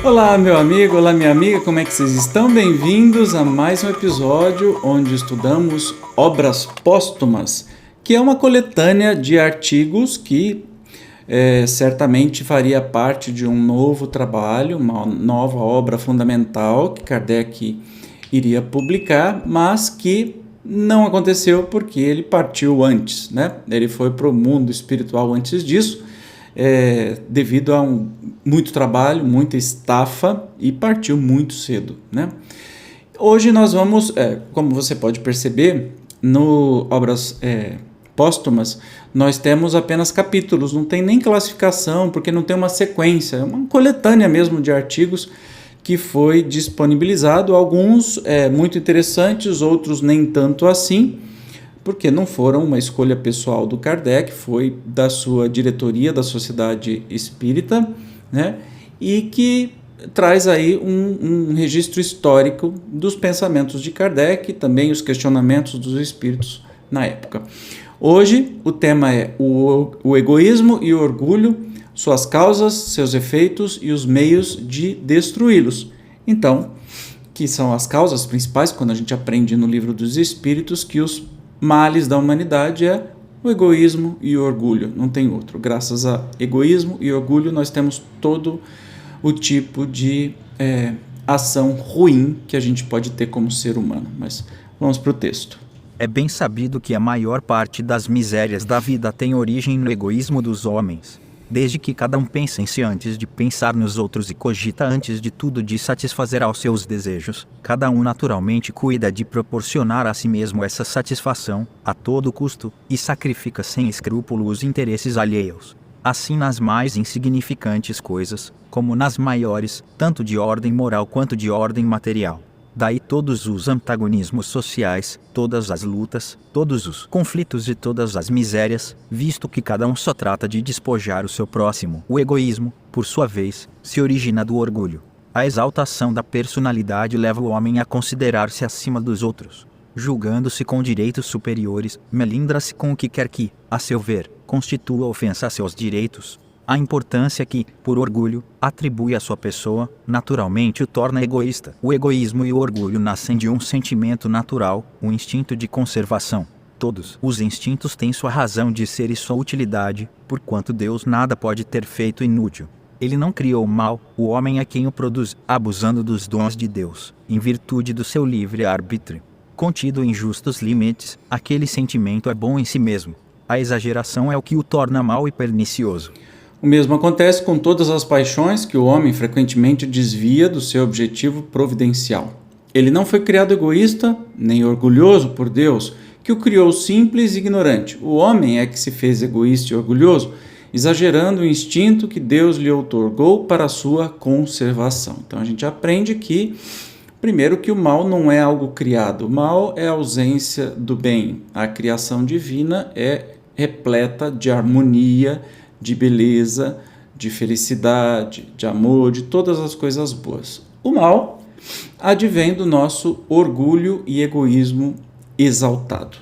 Olá, meu amigo, olá, minha amiga, como é que vocês estão? Bem-vindos a mais um episódio onde estudamos obras póstumas, que é uma coletânea de artigos que certamente faria parte de um novo trabalho, uma nova obra fundamental que Kardec iria publicar, mas que não aconteceu porque ele partiu antes, né? Ele foi para o mundo espiritual antes disso, devido a muito trabalho, muita estafa, e partiu muito cedo, né? Hoje nós vamos, como você pode perceber, no obras póstumas, nós temos apenas capítulos, não tem nem classificação, porque não tem uma sequência, é uma coletânea mesmo de artigos que foi disponibilizado, alguns muito interessantes, outros nem tanto assim, porque não foram uma escolha pessoal do Kardec, foi da sua diretoria da Sociedade Espírita, né? E que traz aí um registro histórico dos pensamentos de Kardec e também os questionamentos dos espíritos na época. Hoje o tema é o egoísmo e o orgulho, suas causas, seus efeitos e os meios de destruí-los. Então, que são as causas principais, quando a gente aprende no Livro dos Espíritos, que os males da humanidade é o egoísmo e o orgulho, não tem outro. Graças a egoísmo e orgulho nós temos todo o tipo de ação ruim que a gente pode ter como ser humano. Mas vamos para o texto. É bem sabido que a maior parte das misérias da vida tem origem no egoísmo dos homens. Desde que cada um pensa em si antes de pensar nos outros e cogita antes de tudo de satisfazer aos seus desejos, cada um naturalmente cuida de proporcionar a si mesmo essa satisfação, a todo custo, e sacrifica sem escrúpulo os interesses alheios. Assim nas mais insignificantes coisas, como nas maiores, tanto de ordem moral quanto de ordem material. Daí todos os antagonismos sociais, todas as lutas, todos os conflitos e todas as misérias, visto que cada um só trata de despojar o seu próximo. O egoísmo, por sua vez, se origina do orgulho. A exaltação da personalidade leva o homem a considerar-se acima dos outros. Julgando-se com direitos superiores, melindra-se com o que quer que, a seu ver, constitua ofensa a seus direitos. A importância que, por orgulho, atribui à sua pessoa, naturalmente o torna egoísta. O egoísmo e o orgulho nascem de um sentimento natural, o instinto de conservação. Todos os instintos têm sua razão de ser e sua utilidade, porquanto Deus nada pode ter feito inútil. Ele não criou o mal, o homem é quem o produz, abusando dos dons de Deus, em virtude do seu livre-arbítrio. Contido em justos limites, aquele sentimento é bom em si mesmo. A exageração é o que o torna mau e pernicioso. O mesmo acontece com todas as paixões que o homem frequentemente desvia do seu objetivo providencial. Ele não foi criado egoísta, nem orgulhoso por Deus, que o criou simples e ignorante. O homem é que se fez egoísta e orgulhoso, exagerando o instinto que Deus lhe outorgou para a sua conservação. Então a gente aprende que, primeiro, que o mal não é algo criado. O mal é a ausência do bem. A criação divina é repleta de harmonia, de beleza, de felicidade, de amor, de todas as coisas boas. O mal advém do nosso orgulho e egoísmo exaltado.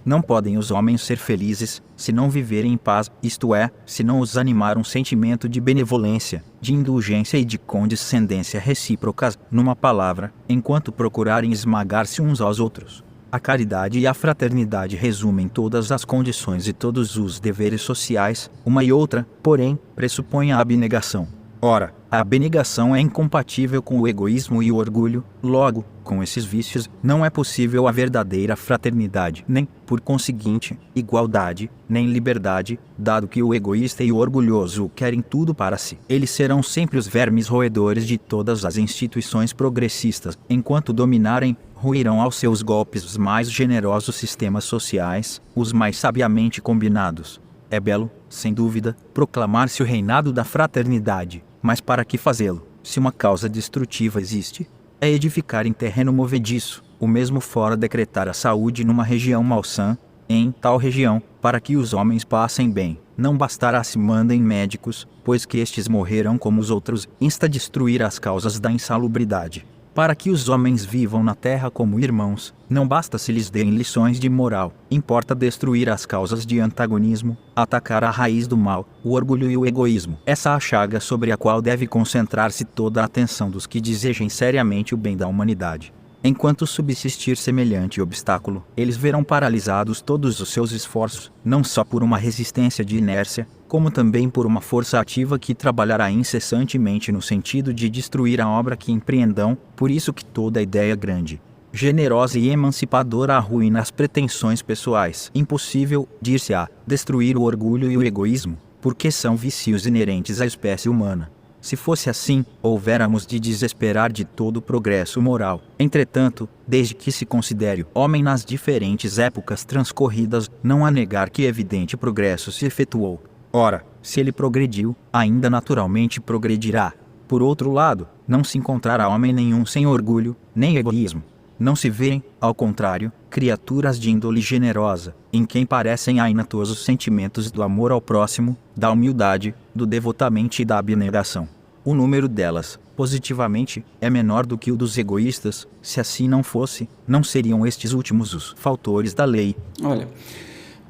Não podem os homens ser felizes, se não viverem em paz, isto é, se não os animar um sentimento de benevolência, de indulgência e de condescendência recíprocas, numa palavra, enquanto procurarem esmagar-se uns aos outros. A caridade e a fraternidade resumem todas as condições e todos os deveres sociais, uma e outra, porém, pressupõem a abnegação. Ora, A abnegação é incompatível com o egoísmo e o orgulho, logo, com esses vícios, não é possível a verdadeira fraternidade, nem, por conseguinte, igualdade, nem liberdade, dado que o egoísta e o orgulhoso querem tudo para si. Eles serão sempre os vermes roedores de todas as instituições progressistas, enquanto dominarem, ruirão aos seus golpes os mais generosos sistemas sociais, os mais sabiamente combinados. É belo, sem dúvida, proclamar-se o reinado da fraternidade. Mas para que fazê-lo, se uma causa destrutiva existe? É edificar em terreno movediço, o mesmo fora decretar a saúde numa região malsã, em tal região, para que os homens passem bem. Não bastará se mandem médicos, pois que estes morrerão como os outros, insta destruir as causas da insalubridade. Para que os homens vivam na terra como irmãos, não basta se lhes deem lições de moral, importa destruir as causas de antagonismo, atacar a raiz do mal, o orgulho e o egoísmo. Essa é a chaga sobre a qual deve concentrar-se toda a atenção dos que desejem seriamente o bem da humanidade. Enquanto subsistir semelhante obstáculo, eles verão paralisados todos os seus esforços, não só por uma resistência de inércia, como também por uma força ativa que trabalhará incessantemente no sentido de destruir a obra que empreendam, por isso que toda ideia grande, generosa e emancipadora arruína as pretensões pessoais. Impossível, dir-se-á, destruir o orgulho e o egoísmo, porque são vícios inerentes à espécie humana. Se fosse assim, houvéramos de desesperar de todo o progresso moral. Entretanto, desde que se considere o homem nas diferentes épocas transcorridas, não há negar que evidente progresso se efetuou. Ora, se ele progrediu, ainda naturalmente progredirá. Por outro lado, não se encontrará homem nenhum sem orgulho, nem egoísmo. Não se vêem, ao contrário, criaturas de índole generosa, em quem parecem inatos os sentimentos do amor ao próximo, da humildade, do devotamento e da abnegação. O número delas, positivamente, é menor do que o dos egoístas. Se assim não fosse, não seriam estes últimos os faltores da lei. Olha,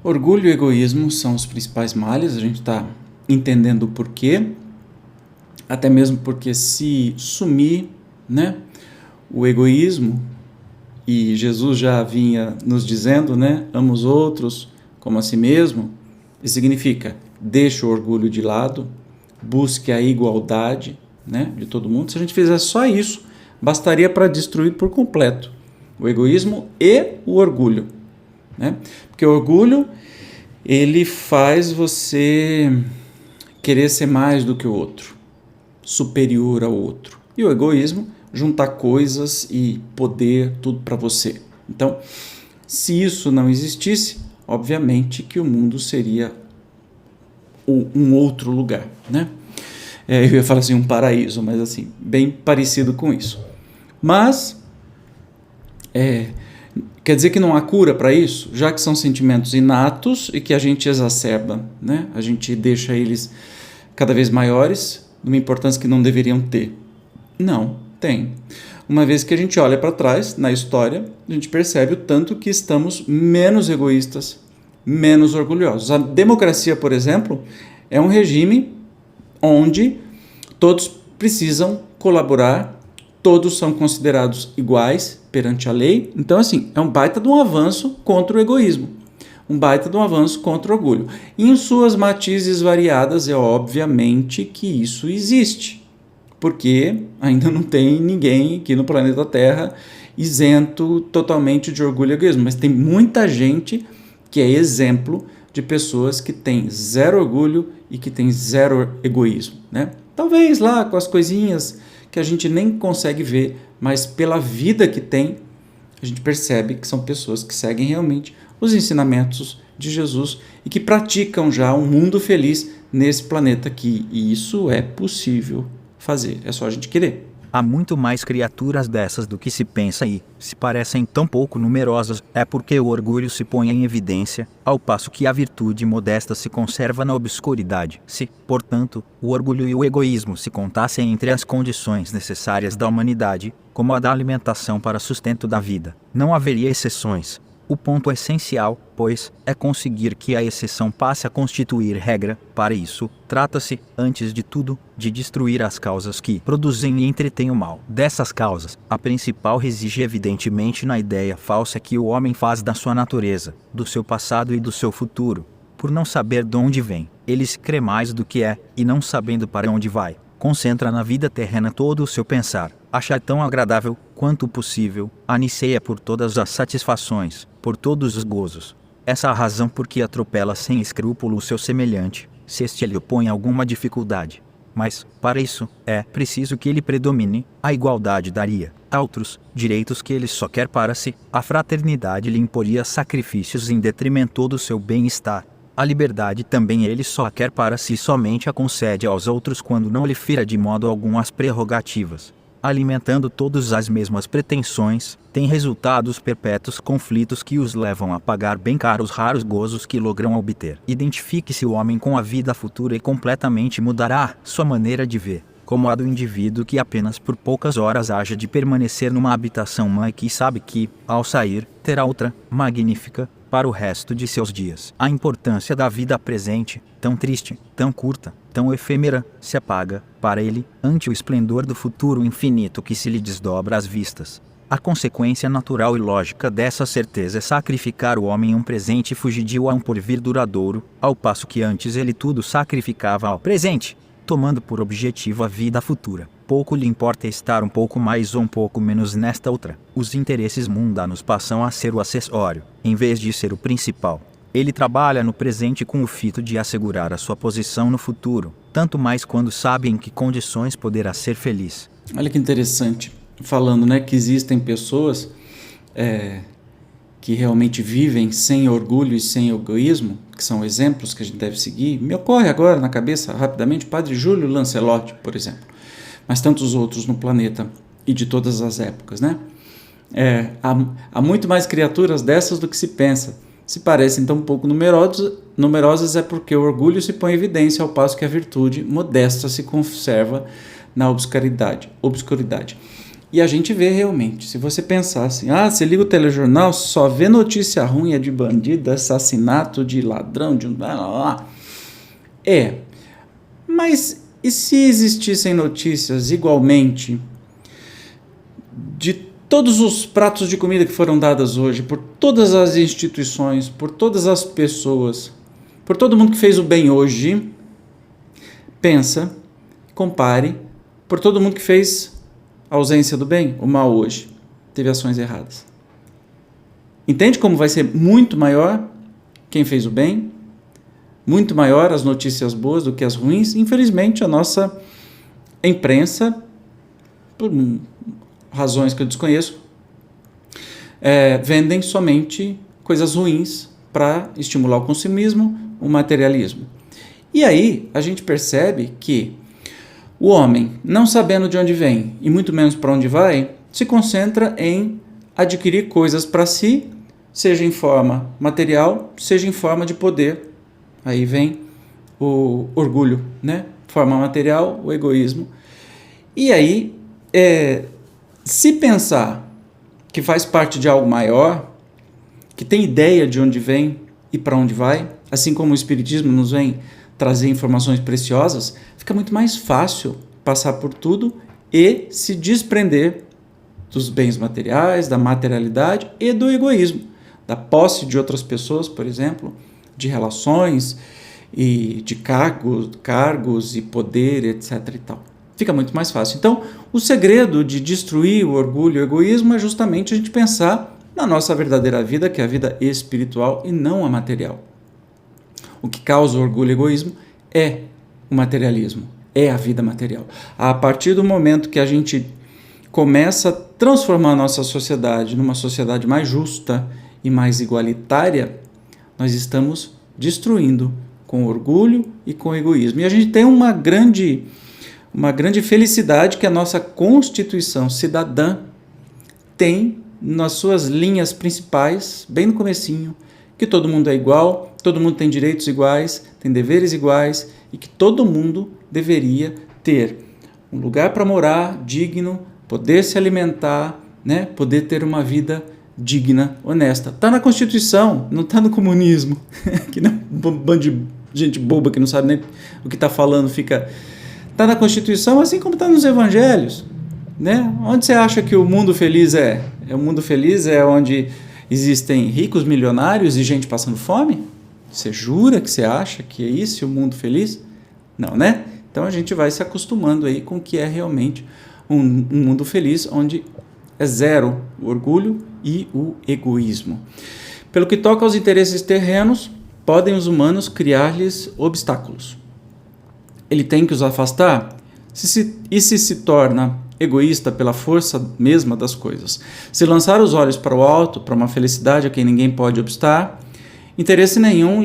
orgulho e egoísmo são os principais males, a gente está entendendo o porquê, até mesmo porque se sumir, né, o egoísmo, e Jesus já vinha nos dizendo, né, ama os outros como a si mesmo, isso significa, deixe o orgulho de lado, busque a igualdade, né, de todo mundo. Se a gente fizesse só isso, bastaria para destruir por completo o egoísmo e o orgulho, né? Porque o orgulho, ele faz você querer ser mais do que o outro, superior ao outro. E o egoísmo, juntar coisas e poder, tudo para você. Então, se isso não existisse, obviamente que o mundo seria um outro lugar, né? Eu ia falar assim, um paraíso, mas assim, bem parecido com isso. Mas, quer dizer que não há cura para isso? Já que são sentimentos inatos e que a gente exacerba, né? A gente deixa eles cada vez maiores, numa importância que não deveriam ter. Não. Tem. Uma vez que a gente olha para trás, na história, a gente percebe o tanto que estamos menos egoístas, menos orgulhosos. A democracia, por exemplo, é um regime onde todos precisam colaborar, todos são considerados iguais perante a lei. Então, assim, é um baita de um avanço contra o egoísmo, um baita de um avanço contra o orgulho. E em suas matizes variadas, é obviamente que isso existe. Porque ainda não tem ninguém aqui no planeta Terra isento totalmente de orgulho e egoísmo. Mas tem muita gente que é exemplo de pessoas que têm zero orgulho e que têm zero egoísmo, né? Talvez lá com as coisinhas que a gente nem consegue ver, mas pela vida que tem, a gente percebe que são pessoas que seguem realmente os ensinamentos de Jesus e que praticam já um mundo feliz nesse planeta aqui. E isso é possível fazer, é só a gente querer. Há muito mais criaturas dessas do que se pensa e, se parecem tão pouco numerosas, é porque o orgulho se põe em evidência, ao passo que a virtude modesta se conserva na obscuridade. Se, portanto, o orgulho e o egoísmo se contassem entre as condições necessárias da humanidade, como a da alimentação para sustento da vida, não haveria exceções. O ponto essencial, pois, é conseguir que a exceção passe a constituir regra. Para isso, trata-se, antes de tudo, de destruir as causas que produzem e entretêm o mal. Dessas causas, a principal reside evidentemente na ideia falsa que o homem faz da sua natureza, do seu passado e do seu futuro. Por não saber de onde vem, ele se crê mais do que é, e não sabendo para onde vai, concentra na vida terrena todo o seu pensar, acha tão agradável quanto possível, aniceia por todas as satisfações, por todos os gozos. Essa é a razão por que atropela sem escrúpulo o seu semelhante, se este lhe opõe alguma dificuldade. Mas, para isso, é preciso que ele predomine, a igualdade daria a outros direitos que ele só quer para si, a fraternidade lhe imporia sacrifícios em detrimento do seu bem-estar. A liberdade também ele só a quer para si, somente a concede aos outros quando não lhe fira de modo algum as prerrogativas. Alimentando todos as mesmas pretensões, tem resultados perpétuos conflitos que os levam a pagar bem caro os raros gozos que logram obter. Identifique-se o homem com a vida futura e completamente mudará sua maneira de ver, como a do indivíduo que apenas por poucas horas haja de permanecer numa habitação humana e que sabe que, ao sair, terá outra, magnífica, para o resto de seus dias. A importância da vida presente, tão triste, tão curta, tão efêmera, se apaga, para ele, ante o esplendor do futuro infinito que se lhe desdobra às vistas. A consequência natural e lógica dessa certeza é sacrificar o homem um presente fugidio a um porvir duradouro, ao passo que antes ele tudo sacrificava ao presente, tomando por objetivo a vida futura. Pouco lhe importa estar um pouco mais ou um pouco menos nesta outra. Os interesses mundanos passam a ser o acessório, em vez de ser o principal. Ele trabalha no presente com o fito de assegurar a sua posição no futuro, tanto mais quando sabe em que condições poderá ser feliz. Olha que interessante, falando, né, que existem pessoas que realmente vivem sem orgulho e sem egoísmo, que são exemplos que a gente deve seguir. Me ocorre agora na cabeça, rapidamente, o Padre Júlio Lancelotti, por exemplo, mas tantos outros no planeta e de todas as épocas, né? Há muito mais criaturas dessas do que se pensa. Se parecem tão pouco numerosas é porque o orgulho se põe em evidência, ao passo que a virtude modesta se conserva na obscuridade. E a gente vê realmente, se você pensar assim, você liga o telejornal, só vê notícia ruim, de bandido, assassinato, de ladrão, de mas e se existissem notícias igualmente de todos os pratos de comida que foram dadas hoje, por todas as instituições, por todas as pessoas, por todo mundo que fez o bem hoje, pensa, compare, por todo mundo que fez a ausência do bem, o mal hoje, teve ações erradas. Entende como vai ser muito maior quem fez o bem? Muito maior as notícias boas do que as ruins? Infelizmente, a nossa imprensa, por razões que eu desconheço, vendem somente coisas ruins para estimular o consumismo, o materialismo. E aí a gente percebe que o homem, não sabendo de onde vem e muito menos para onde vai, se concentra em adquirir coisas para si, seja em forma material, seja em forma de poder. Aí vem o orgulho, né? Forma material, o egoísmo. E aí, se pensar que faz parte de algo maior, que tem ideia de onde vem e para onde vai, assim como o Espiritismo nos vem trazer informações preciosas, fica muito mais fácil passar por tudo e se desprender dos bens materiais, da materialidade e do egoísmo, da posse de outras pessoas, por exemplo, de relações e de cargos e poder, etc. e tal. Fica muito mais fácil. Então, o segredo de destruir o orgulho e o egoísmo é justamente a gente pensar na nossa verdadeira vida, que é a vida espiritual e não a material. O que causa o orgulho e o egoísmo é o materialismo, é a vida material. A partir do momento que a gente começa a transformar a nossa sociedade numa sociedade mais justa e mais igualitária, nós estamos destruindo com orgulho e com egoísmo. E a gente tem uma grande felicidade que a nossa Constituição cidadã tem nas suas linhas principais, bem no comecinho, que todo mundo é igual, todo mundo tem direitos iguais, tem deveres iguais e que todo mundo deveria ter um lugar para morar digno, poder se alimentar, né? Poder ter uma vida digna, honesta. Está na Constituição, não está no comunismo, que não um bando de gente boba que não sabe nem o que está falando, está na Constituição, assim como está nos Evangelhos, né? Onde você acha que o mundo feliz é? O mundo feliz é onde existem ricos, milionários e gente passando fome? Você jura que você acha que é isso o mundo feliz? Não, né? Então a gente vai se acostumando aí com o que é realmente um mundo feliz, onde é zero o orgulho e o egoísmo. Pelo que toca aos interesses terrenos, podem os humanos criar-lhes obstáculos. Ele tem que os afastar? E se se torna egoísta pela força mesma das coisas? Se lançar os olhos para o alto, para uma felicidade a quem ninguém pode obstar, interesse nenhum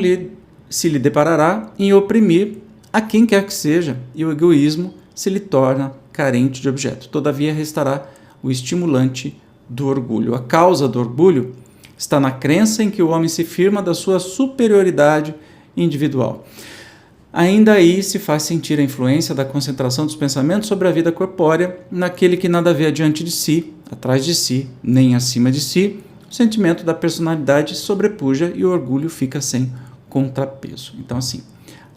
se lhe deparará em oprimir a quem quer que seja, e o egoísmo se lhe torna carente de objeto. Todavia restará o estimulante do orgulho. A causa do orgulho está na crença em que o homem se firma da sua superioridade individual. Ainda aí se faz sentir a influência da concentração dos pensamentos sobre a vida corpórea naquele que nada vê adiante de si, atrás de si, nem acima de si. O sentimento da personalidade sobrepuja e o orgulho fica sem contrapeso. Então, assim,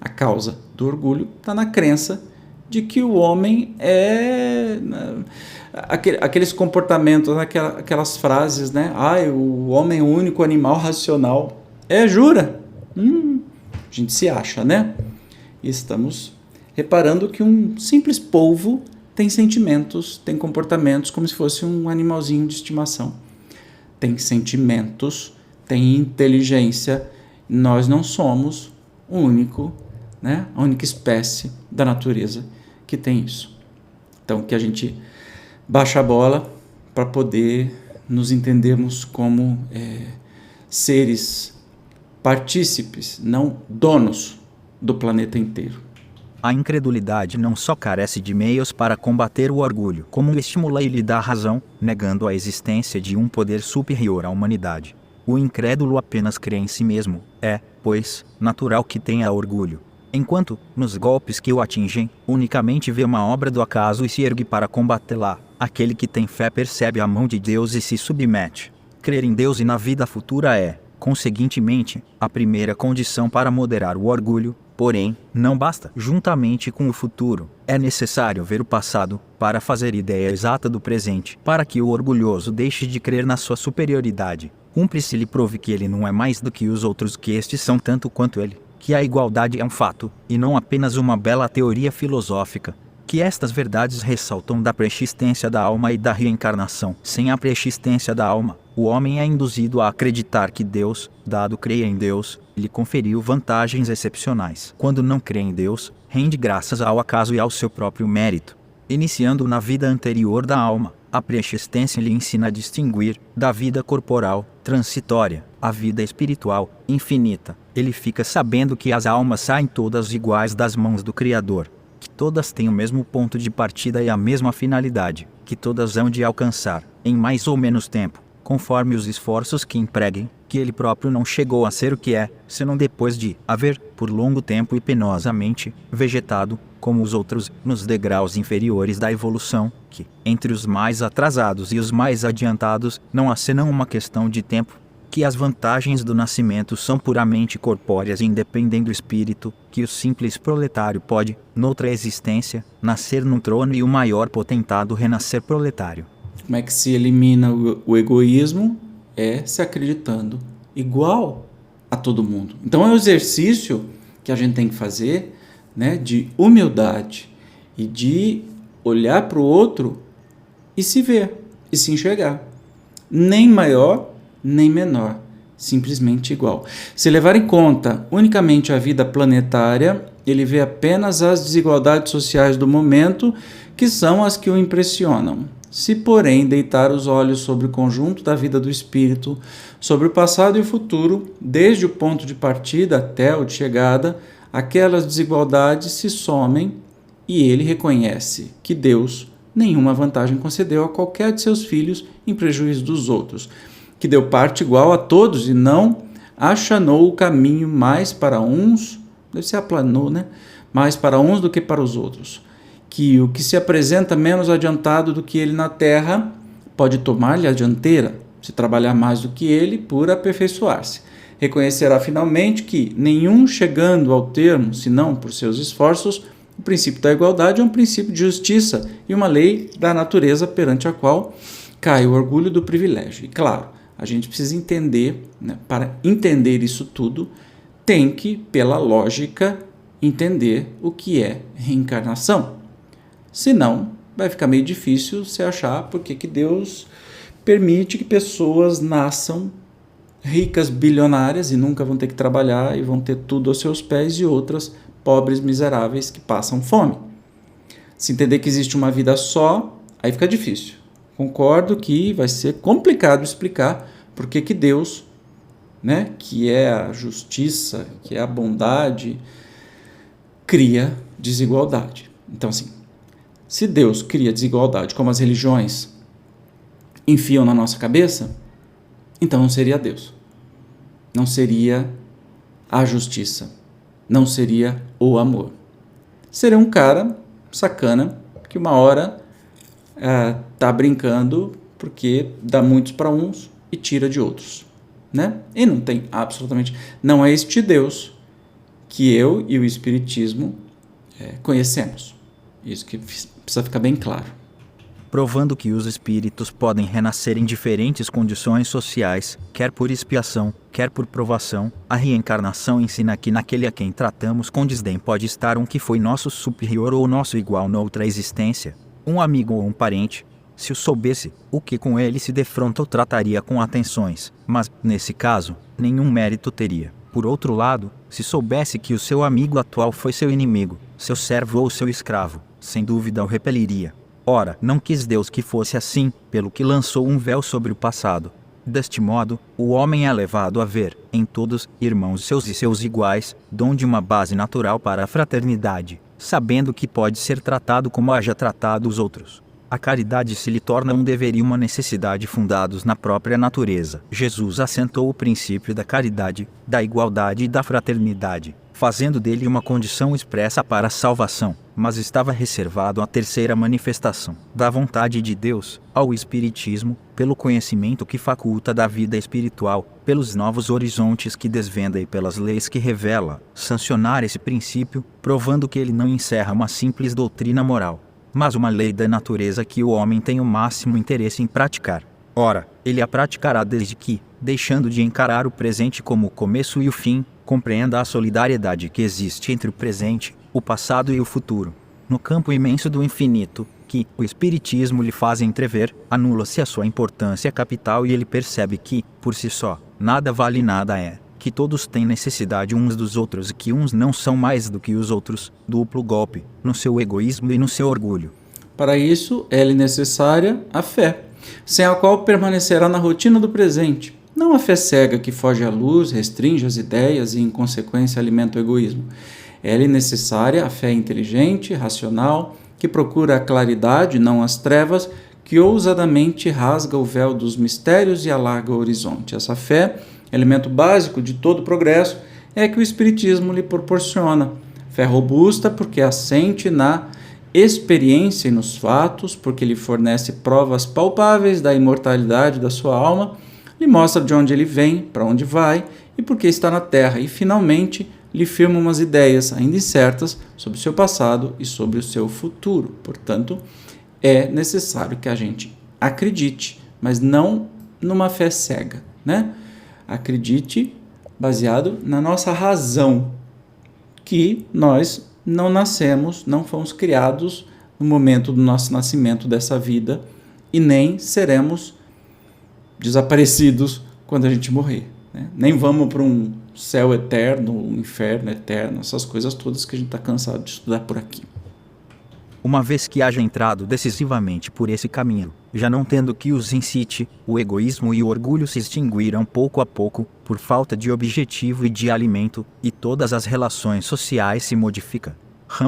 a causa do orgulho está na crença de que o homem é... aqueles comportamentos, aquelas frases, né? O homem é o único animal racional. Jura? A gente se acha, né? E estamos reparando que um simples polvo tem sentimentos, tem comportamentos como se fosse um animalzinho de estimação. Tem sentimentos, tem inteligência. Nós não somos o único, né? A única espécie da natureza que tem isso. Então, que a gente baixa a bola para poder nos entendermos como seres partícipes, não donos do planeta inteiro. A incredulidade não só carece de meios para combater o orgulho, como estimula e lhe dá razão, negando a existência de um poder superior à humanidade. O incrédulo apenas crê em si mesmo. É, pois, natural que tenha orgulho. Enquanto, nos golpes que o atingem, unicamente vê uma obra do acaso e se ergue para combatê-la. Aquele que tem fé percebe a mão de Deus e se submete. Crer em Deus e na vida futura é, conseguintemente, a primeira condição para moderar o orgulho. Porém, não basta. Juntamente com o futuro, é necessário ver o passado para fazer ideia exata do presente, para que o orgulhoso deixe de crer na sua superioridade. Cumpre-se lhe prove que ele não é mais do que os outros, que estes são tanto quanto ele, que a igualdade é um fato, e não apenas uma bela teoria filosófica, que estas verdades ressaltam da preexistência da alma e da reencarnação. Sem a preexistência da alma, o homem é induzido a acreditar que Deus, dado crer em Deus, lhe conferiu vantagens excepcionais. Quando não crê em Deus, rende graças ao acaso e ao seu próprio mérito. Iniciando na vida anterior da alma, a preexistência lhe ensina a distinguir da vida corporal, transitória, a vida espiritual, infinita. Ele fica sabendo que as almas saem todas iguais das mãos do Criador, que todas têm o mesmo ponto de partida e a mesma finalidade, que todas hão de alcançar, em mais ou menos tempo, conforme os esforços que empreguem, que ele próprio não chegou a ser o que é, senão depois de haver, por longo tempo e penosamente, vegetado, como os outros, nos degraus inferiores da evolução, que, entre os mais atrasados e os mais adiantados, não há senão uma questão de tempo, que as vantagens do nascimento são puramente corpóreas e independem do espírito, que o simples proletário pode, noutra existência, nascer num trono e o maior potentado renascer proletário. Como é que se elimina o egoísmo? Se acreditando igual a todo mundo. Então é um exercício que a gente tem que fazer, né, de humildade e de olhar para o outro e se ver, e se enxergar. Nem maior, nem menor, simplesmente igual. Se levar em conta unicamente a vida planetária, ele vê apenas as desigualdades sociais do momento, que são as que o impressionam. Se, porém, deitar os olhos sobre o conjunto da vida do espírito, sobre o passado e o futuro, desde o ponto de partida até o de chegada, aquelas desigualdades se somem e ele reconhece que Deus nenhuma vantagem concedeu a qualquer de seus filhos em prejuízo dos outros, que deu parte igual a todos e não achanou o caminho mais para uns, deve ser aplanou, né? Mais para uns do que para os outros. Que o que se apresenta menos adiantado do que ele na terra pode tomar-lhe a dianteira, se trabalhar mais do que ele por aperfeiçoar-se. Reconhecerá finalmente que, nenhum chegando ao termo, senão por seus esforços, o princípio da igualdade é um princípio de justiça e uma lei da natureza perante a qual cai o orgulho do privilégio. E claro, a gente precisa entender, né, para entender isso tudo, tem que, pela lógica, entender o que é reencarnação. Senão, vai ficar meio difícil você achar por que Deus permite que pessoas nasçam ricas, bilionárias e nunca vão ter que trabalhar e vão ter tudo aos seus pés, e outras pobres, miseráveis que passam fome. Se entender que existe uma vida só, aí fica difícil. Concordo que vai ser complicado explicar por que Deus, né, que é a justiça, que é a bondade, cria desigualdade. Então, assim, se Deus cria desigualdade como as religiões enfiam na nossa cabeça, então não seria Deus. Não seria a justiça. Não seria o amor. Seria um cara sacana que uma hora tá brincando porque dá muitos para uns e tira de outros, né? E não tem absolutamente... Não é este Deus que eu e o Espiritismo conhecemos. Isso que precisa ficar bem claro. Provando que os espíritos podem renascer em diferentes condições sociais, quer por expiação, quer por provação, a reencarnação ensina que naquele a quem tratamos com desdém pode estar um que foi nosso superior ou nosso igual noutra existência, um amigo ou um parente. Se o soubesse, o que com ele se defronta o trataria com atenções, mas, nesse caso, nenhum mérito teria. Por outro lado, se soubesse que o seu amigo atual foi seu inimigo, seu servo ou seu escravo, sem dúvida o repeliria. Ora, não quis Deus que fosse assim, pelo que lançou um véu sobre o passado. Deste modo, o homem é levado a ver, em todos, irmãos seus e seus iguais, dom de uma base natural para a fraternidade, sabendo que pode ser tratado como haja tratado os outros. A caridade se lhe torna um dever e uma necessidade fundados na própria natureza. Jesus assentou o princípio da caridade, da igualdade e da fraternidade, fazendo dele uma condição expressa para a salvação, mas estava reservado à terceira manifestação da vontade de Deus, ao Espiritismo, pelo conhecimento que faculta da vida espiritual, pelos novos horizontes que desvenda e pelas leis que revela, sancionar esse princípio, provando que ele não encerra uma simples doutrina moral, mas uma lei da natureza que o homem tem o máximo interesse em praticar. Ora, ele a praticará desde que, deixando de encarar o presente como o começo e o fim, compreenda a solidariedade que existe entre o presente, o passado e o futuro. No campo imenso do infinito, que o Espiritismo lhe faz entrever, anula-se a sua importância capital e ele percebe que, por si só, nada vale nada é, que todos têm necessidade uns dos outros e que uns não são mais do que os outros, duplo golpe, no seu egoísmo e no seu orgulho. Para isso, é-lhe necessária a fé, sem a qual permanecerá na rotina do presente. Não a fé cega que foge à luz, restringe as ideias e, em consequência, alimenta o egoísmo. É-lhe necessária a fé inteligente, racional, que procura a claridade, não as trevas, que ousadamente rasga o véu dos mistérios e alarga o horizonte. Essa fé, elemento básico de todo progresso, é que o Espiritismo lhe proporciona. Fé robusta porque assente na experiência e nos fatos, porque lhe fornece provas palpáveis da imortalidade da sua alma, lhe mostra de onde ele vem, para onde vai e por que está na Terra, e finalmente lhe firma umas ideias ainda incertas sobre o seu passado e sobre o seu futuro. Portanto, é necessário que a gente acredite, mas não numa fé cega, né? Acredite baseado na nossa razão, que nós não nascemos, não fomos criados no momento do nosso nascimento dessa vida e nem seremos desaparecidos quando a gente morrer, né? Nem vamos para um céu eterno, um inferno eterno, essas coisas todas que a gente está cansado de estudar por aqui. Uma vez que haja entrado decisivamente por esse caminho, já não tendo que os incite, o egoísmo e o orgulho se extinguirão pouco a pouco, por falta de objetivo e de alimento, e todas as relações sociais se modificam.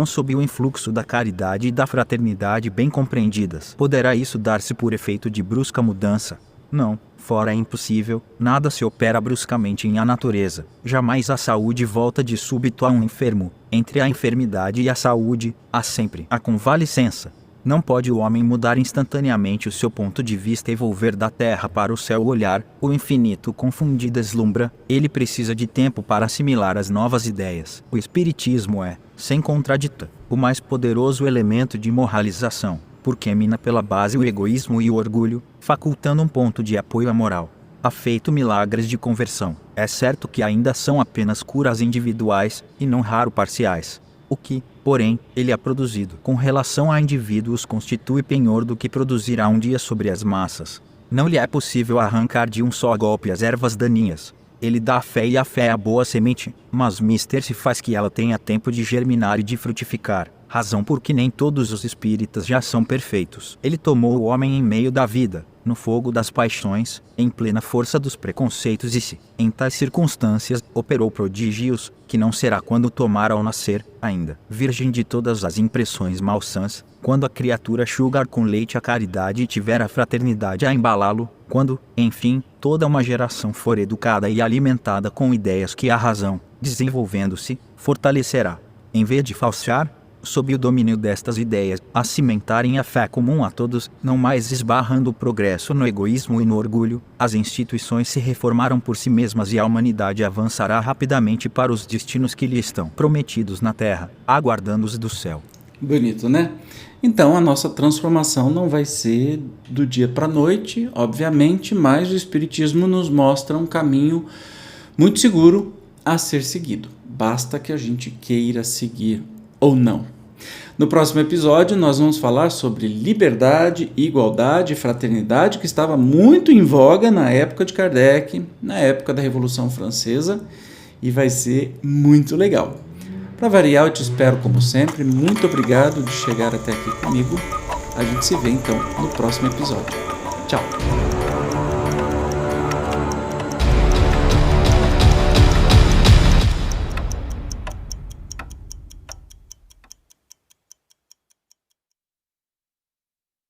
Sob o influxo da caridade e da fraternidade bem compreendidas. Poderá isso dar-se por efeito de brusca mudança? Não, fora é impossível, nada se opera bruscamente em a natureza. Jamais a saúde volta de súbito a um enfermo. Entre a enfermidade e a saúde, há sempre a convalescença. Não pode o homem mudar instantaneamente o seu ponto de vista e volver da terra para o céu. O olhar, o infinito confunde e deslumbra, ele precisa de tempo para assimilar as novas ideias. O Espiritismo é, sem contradita, o mais poderoso elemento de moralização, porque mina pela base o egoísmo e o orgulho, facultando um ponto de apoio à moral. ha feito milagres de conversão. É certo que ainda são apenas curas individuais, e não raro parciais. O que, porém, ele ha produzido com relação a indivíduos constitui penhor do que produzirá um dia sobre as massas. Não lhe é possível arrancar de um só golpe as ervas daninhas. Ele dá a fé, e a fé é a boa semente, mas mister se faz que ela tenha tempo de germinar e de frutificar. Razão porque nem todos os espíritas já são perfeitos. Ele tomou o homem em meio da vida, no fogo das paixões, em plena força dos preconceitos, e se, em tais circunstâncias, operou prodígios, que não será quando tomar ao nascer, ainda, virgem de todas as impressões malsãs, quando a criatura chugar com leite a caridade e tiver a fraternidade a embalá-lo, quando, enfim, toda uma geração for educada e alimentada com ideias que a razão, desenvolvendo-se, fortalecerá. Em vez de falsear, sob o domínio destas ideias, a cimentarem a fé comum a todos, não mais esbarrando o progresso no egoísmo e no orgulho, as instituições se reformaram por si mesmas e a humanidade avançará rapidamente para os destinos que lhe estão prometidos na terra, aguardando-os do céu. Bonito, né? Então a nossa transformação não vai ser do dia para a noite, obviamente, mas o Espiritismo nos mostra um caminho muito seguro a ser seguido. Basta que a gente queira seguir ou não. No próximo episódio nós vamos falar sobre liberdade, igualdade e fraternidade, que estava muito em voga na época de Kardec, na época da Revolução Francesa, e vai ser muito legal. Para variar, eu te espero como sempre. Muito obrigado de chegar até aqui comigo. A gente se vê então no próximo episódio. Tchau!